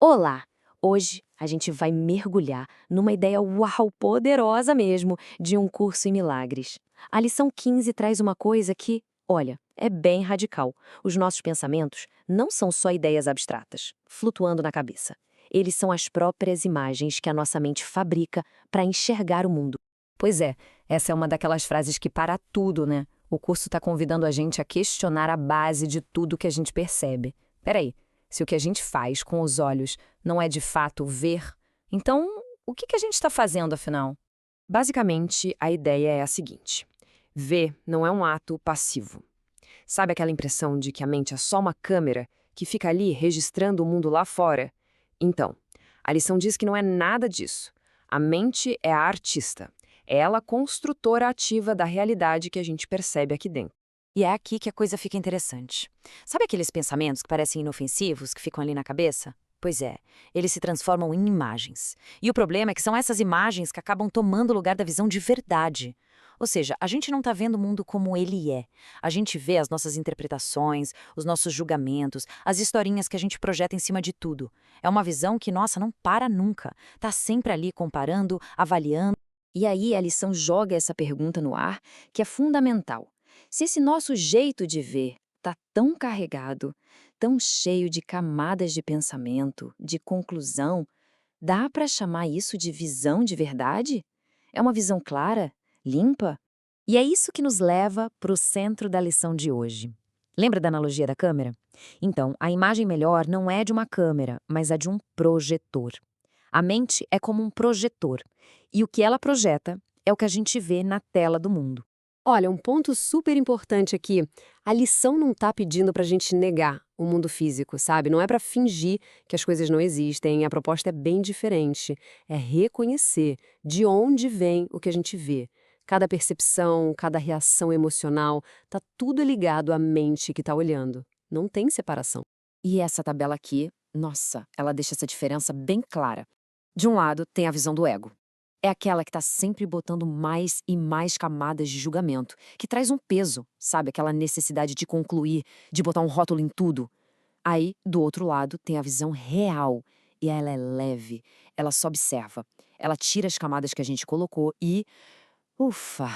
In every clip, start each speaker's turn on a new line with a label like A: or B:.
A: Olá! Hoje a gente vai mergulhar numa ideia uau, poderosa mesmo, de um curso em milagres. A lição 15 traz uma coisa que, olha, é bem radical. Os nossos pensamentos não são só ideias abstratas, flutuando na cabeça. Eles são as próprias imagens que a nossa mente fabrica para enxergar o mundo.
B: Pois é, essa é uma daquelas frases que para tudo, né? O curso está convidando a gente a questionar a base de tudo que a gente percebe. Peraí, se o que a gente faz com os olhos não é de fato ver, então o que a gente está fazendo afinal?
C: Basicamente, a ideia é a seguinte: ver não é um ato passivo. Sabe aquela impressão de que a mente é só uma câmera que fica ali registrando o mundo lá fora? Então, a lição diz que não é nada disso. A mente é a artista. É ela a construtora ativa da realidade que a gente percebe aqui dentro.
B: E é aqui que a coisa fica interessante. Sabe aqueles pensamentos que parecem inofensivos, que ficam ali na cabeça? Pois é, eles se transformam em imagens. E o problema é que são essas imagens que acabam tomando o lugar da visão de verdade. Ou seja, a gente não está vendo o mundo como ele é. A gente vê as nossas interpretações, os nossos julgamentos, as historinhas que a gente projeta em cima de tudo. É uma visão que, nossa, não para nunca. Está sempre ali comparando, avaliando.
A: E aí a lição joga essa pergunta no ar, que é fundamental. Se esse nosso jeito de ver está tão carregado, tão cheio de camadas de pensamento, de conclusão, dá para chamar isso de visão de verdade? É uma visão clara, limpa?
B: E é isso que nos leva para o centro da lição de hoje. Lembra da analogia da câmera? Então, a imagem melhor não é de uma câmera, mas é de um projetor. A mente é como um projetor, e o que ela projeta é o que a gente vê na tela do mundo.
D: Olha, um ponto super importante aqui. A lição não está pedindo para a gente negar o mundo físico, sabe? Não é para fingir que as coisas não existem. A proposta é bem diferente. É reconhecer de onde vem o que a gente vê. Cada percepção, cada reação emocional, tá tudo ligado à mente que está olhando. Não tem separação.
A: E essa tabela aqui, nossa, ela deixa essa diferença bem clara. De um lado, tem a visão do ego. É aquela que está sempre botando mais e mais camadas de julgamento, que traz um peso, sabe? Aquela necessidade de concluir, de botar um rótulo em tudo. Aí, do outro lado, tem a visão real. E ela é leve, ela só observa. Ela tira as camadas que a gente colocou e, ufa,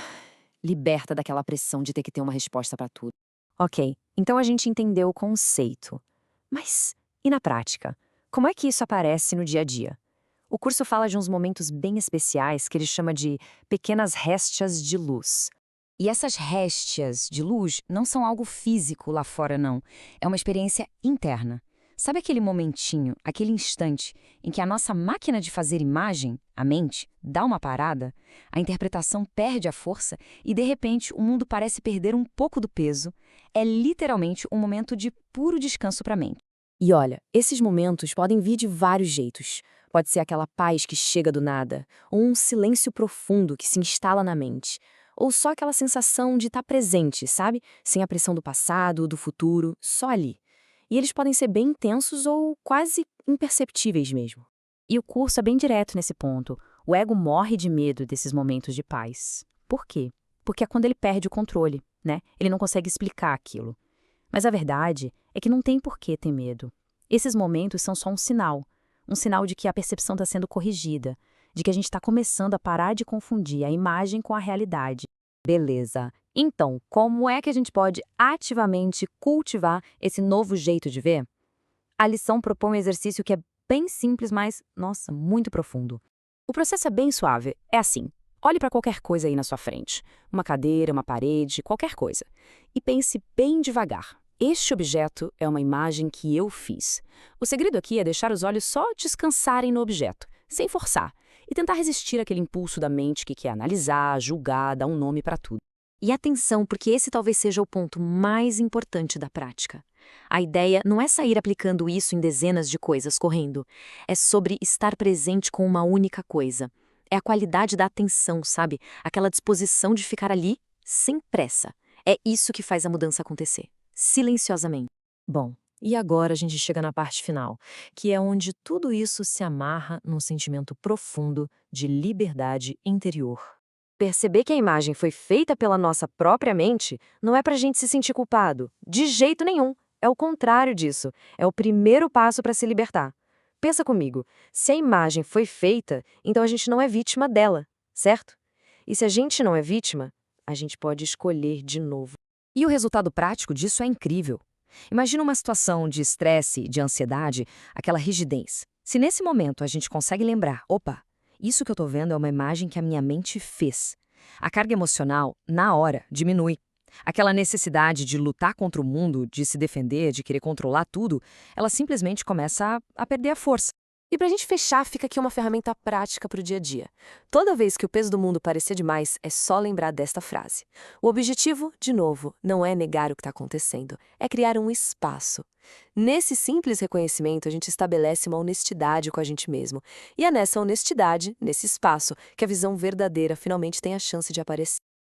A: liberta daquela pressão de ter que ter uma resposta para tudo.
B: Ok, então a gente entendeu o conceito. Mas e na prática? Como é que isso aparece no dia a dia? O curso fala de uns momentos bem especiais que ele chama de pequenas réstias de luz. E essas réstias de luz não são algo físico lá fora, não. É uma experiência interna. Sabe aquele momentinho, aquele instante em que a nossa máquina de fazer imagem, a mente, dá uma parada, a interpretação perde a força e, de repente, o mundo parece perder um pouco do peso? É literalmente um momento de puro descanso para a mente.
A: E olha, esses momentos podem vir de vários jeitos. Pode ser aquela paz que chega do nada, ou um silêncio profundo que se instala na mente, ou só aquela sensação de estar presente, sabe? Sem a pressão do passado, do futuro, só ali. E eles podem ser bem intensos ou quase imperceptíveis mesmo.
B: E o curso é bem direto nesse ponto. O ego morre de medo desses momentos de paz. Por quê? Porque é quando ele perde o controle, né? Ele não consegue explicar aquilo. Mas a verdade é que não tem por que ter medo. Esses momentos são só um sinal de que a percepção está sendo corrigida, de que a gente está começando a parar de confundir a imagem com a realidade.
A: Beleza. Então, como é que a gente pode ativamente cultivar esse novo jeito de ver? A lição propõe um exercício que é bem simples, mas, nossa, muito profundo. O processo é bem suave. É assim: olhe para qualquer coisa aí na sua frente. Uma cadeira, uma parede, qualquer coisa. E pense bem devagar. Este objeto é uma imagem que eu fiz. O segredo aqui é deixar os olhos só descansarem no objeto, sem forçar, e tentar resistir àquele impulso da mente que quer analisar, julgar, dar um nome para tudo. E atenção, porque esse talvez seja o ponto mais importante da prática. A ideia não é sair aplicando isso em dezenas de coisas correndo. É sobre estar presente com uma única coisa. É a qualidade da atenção, sabe? Aquela disposição de ficar ali sem pressa. É isso que faz a mudança acontecer. Silenciosamente. Bom, e agora a gente chega na parte final, que é onde tudo isso se amarra num sentimento profundo de liberdade interior. Perceber que a imagem foi feita pela nossa própria mente não é pra gente se sentir culpado, de jeito nenhum. É o contrário disso. É o primeiro passo para se libertar.
B: Pensa comigo, se a imagem foi feita, então a gente não é vítima dela, certo? E se a gente não é vítima, a gente pode escolher de novo.
A: E o resultado prático disso é incrível. Imagina uma situação de estresse, de ansiedade, aquela rigidez. Se nesse momento a gente consegue lembrar, opa, isso que eu tô vendo é uma imagem que a minha mente fez. A carga emocional, na hora, diminui. Aquela necessidade de lutar contra o mundo, de se defender, de querer controlar tudo, ela simplesmente começa a perder a força.
E: E pra gente fechar, fica aqui uma ferramenta prática pro dia a dia. Toda vez que o peso do mundo parecer demais, é só lembrar desta frase. O objetivo, de novo, não é negar o que está acontecendo, é criar um espaço. Nesse simples reconhecimento, a gente estabelece uma honestidade com a gente mesmo. E é nessa honestidade, nesse espaço, que a visão verdadeira finalmente tem a chance de aparecer.